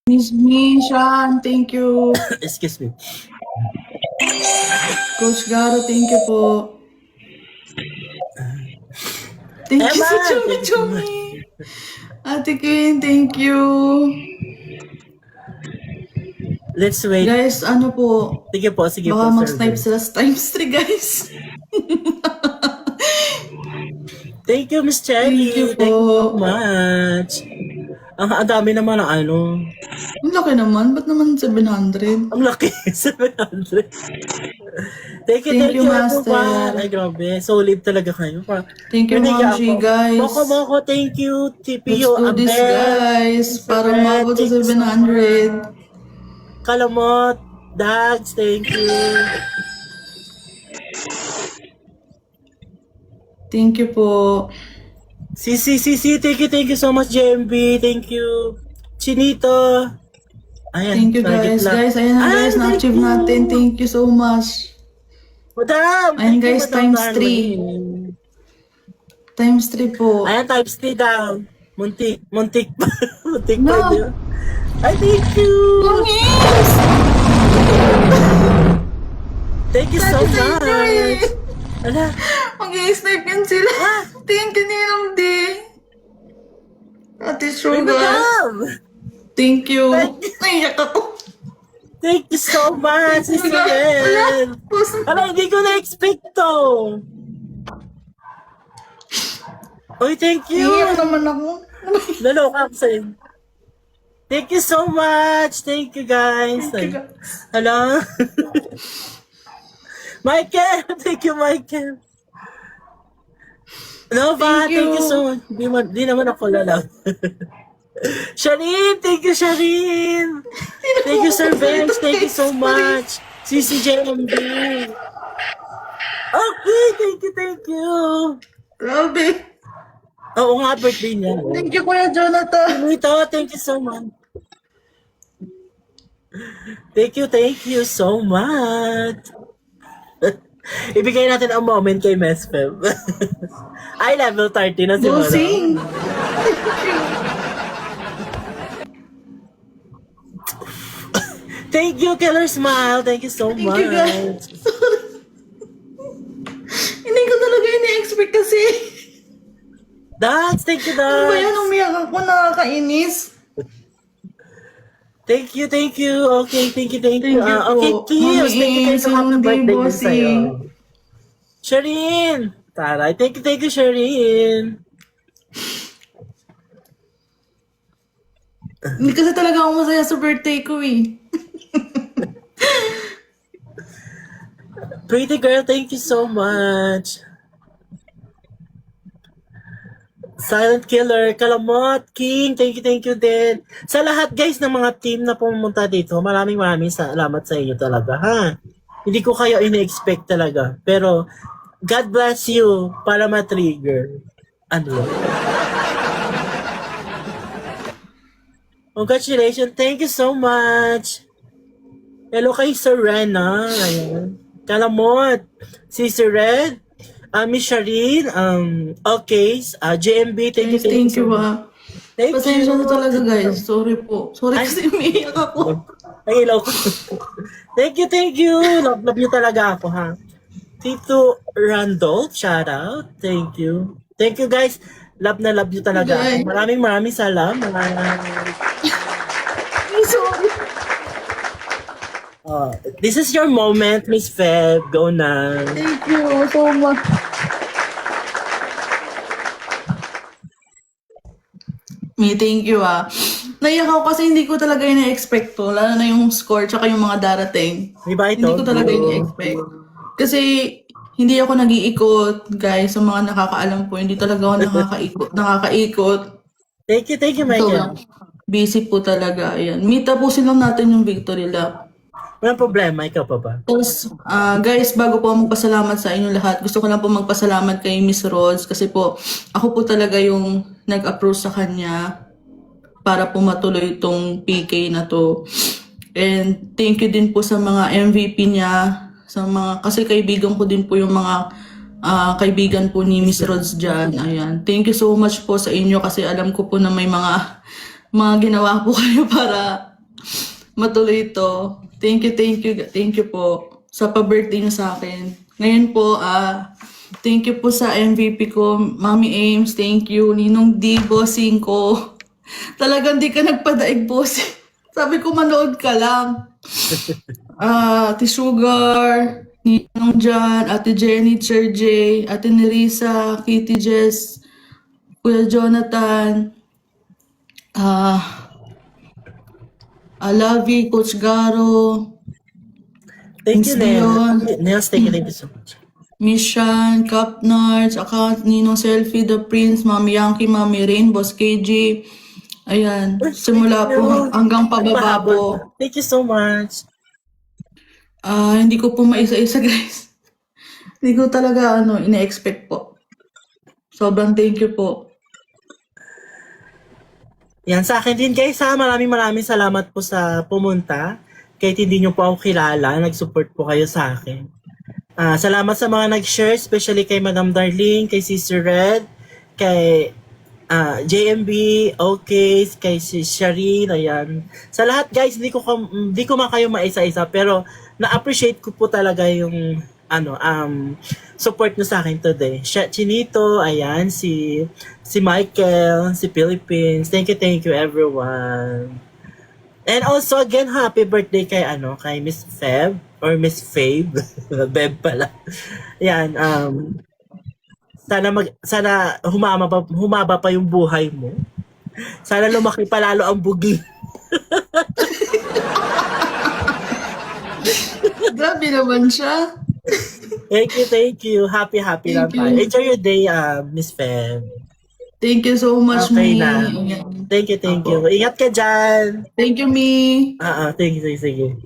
Miss Mishan, thank you. Excuse me. Coach Garo, thank you po. Thank you Emma, sa thank Chumi you so much. Chumi. Ate Queen, thank you. Let's wait. Guys, ano po, Sige po, baka mag-snipe survey. sila sa times 3, guys. Thank you, Miss Thank you Cherry. Thank you so po. much. Ang dami naman ng ano. Ang laki naman, ba't naman 700? Ang laki. 700. Thank Thank you, everyone. Master. Ay, grabe. Solid talaga kayo. Thank you, Ma'am G, guys. Moko, thank you. Let's TPO, do this, guys. Para umabot sa 700. Kalamot, Dags, thank you. Thank you po. Sisi, thank you so much, JMB. Thank you. Chinito. Ayan, Thank you, target guys. lang. Guys, ayan na, guys. Thank Na-achieve you. natin. Thank you so much. Madam! Ayan, Thank you, guys, Madam times Darwin. 3. Times 3 po. Ayan, times 3 daw. Muntik. Muntik No. pa yun. Ay, thank you! Mangis! Thank you so Dati sa inyo eh. much! Ala, Mag-i-snipe yan sila. Thank you, Ninong D. Ate ay, Sugar. madam! Thank you. Naiyak ako. Thank you so much, Sister Bell! Ala, hindi ko na-expect to! Uy, thank you! Naiyak naman ako. Naloka ako sa'yo. Thank you so much! Thank you, guys! Thank you, Hello? Michael! Thank you, Michael! Nova, thank you so much. Di naman ako lalaw. Sharin! Thank you, Sharin! Thank you, Sir Benz. Thank you so much. CCJMB. Okay, thank you. Grabe. Oo nga, birthday niya. Thank you, Kuya Jonathan. Ito, thank you so much. Thank you so much. Ibigay natin ang moment kay Miss Feb. Ay, level 30 na si Mara. Bossing. Thank you, Killer Smile. Thank you so Thank much. you, guys. Hindi ko talaga ini-expect kasi. Dax, thank you, Ano ba yan? Dax. Umiyak ako. Nakakainis. Thank you. Okay, thank you. Thank you Okay, po. Kios, thank you so happy Mami, birthday din bossing. sa'yo. Sharin. Taray, thank you, Sharin. Hindi kasi talaga ako masaya sa birthday ko eh. Pretty girl, thank you so much. Silent Killer, Kalamot, King, thank you din. Sa lahat guys ng mga team na pumunta dito, maraming salamat sa inyo talaga, ha? Hindi ko kayo ini-expect talaga. Pero, God bless you para ma-trigger. Ano? Congratulations, thank you so much. Hello kay Sir Ren, ha? Ayan. Kalamot, si Sir Red, Miss Sharin, okay, JMB, thank you Thank you so much. ah. Thank Pasensya you. na talaga guys. Sorry po. Sorry Ay. kasi umiiyak ako. Ay, hello ko. Thank you. Love you talaga ako, ha? Tito Randolph, shout out. Thank you. Thank you, guys. Love na love you talaga Guys. ako. Maraming salamat. Sorry. This is your moment, Miss Feb. Go na. Thank you so much. Thank you ah. Naiyak ako kasi hindi ko talaga ina-expect to. Lalo na yung score tsaka yung mga darating. Di ba ito? Hindi ko talaga ina-expect. Kasi hindi ako nag-iikot, guys. Sa mga nakakaalam po, hindi talaga ako nakakaikot. Thank you, Michael. So, busy po talaga. Ayan. Tapusin lang natin yung victory lap. Walang problema, ikaw pa ba? Tapos, guys, bago po ako magpasalamat sa inyo lahat, gusto ko lang po magpasalamat kay Miss Rhodes kasi po, ako po talaga yung nag-approach sa kanya para po matuloy itong PK na to. And thank you din po sa mga MVP niya, kasi kaibigan ko din po yung mga kaibigan po ni Miss Rhodes dyan. Ayan. Thank you so much po sa inyo kasi alam ko po na may mga ginawa po kayo para matuloy ito. Thank you po sa pa-birthday niyo sa akin. Ngayon po, thank you po sa MVP ko, Mami Ames, thank you. Ninong D, bossing ko. Talagang di ka nagpadaig, bossing. Sabi ko, manood ka lang. Ate Sugar, Ninong Jan, Ate Jenny, Sir J, Ate Nerissa, Kitty Jess, Kuya Jonathan, Lavi, Coach Garo, Thank you, Miss Dion, Nels, thank you so much. Mishan, Cap Nards, Account, Ninong Selfie, The Prince, Mami Yankee, Mami Rain, Boss KG. Ayan, simula po hanggang pababa po. Thank you so much. Hindi ko po maisa-isa, guys. Hindi ko talaga ine-expect po. Sobrang thank you po. Yan, sa akin din guys ha, maraming salamat po sa pumunta. Kahit hindi nyo po ako kilala, nag-support po kayo sa akin. Salamat sa mga nag-share, especially kay Madam Darling, kay Sister Red, kay JMB, okay, kay si Shireen, ayan. Sa lahat guys, hindi ko man kayo maisa-isa, pero na-appreciate ko po talaga yung support nyo sa akin today. Chinito, ayan, si Michael, si Philippines. Thank you everyone. And also again, happy birthday kay Miss Feb or Miss Fave. Beb pala. Yan, sana humaba pa yung buhay mo. Sana lumaki pa lalo ang bugi. Grabe naman siya. Thank you. Happy lang Thank you. tayo. Enjoy your day, Miss Feb. Thank you so much, Okay Mi. na. Thank you. Ingat ka dyan. Thank you, Mi. Thank you. Sige.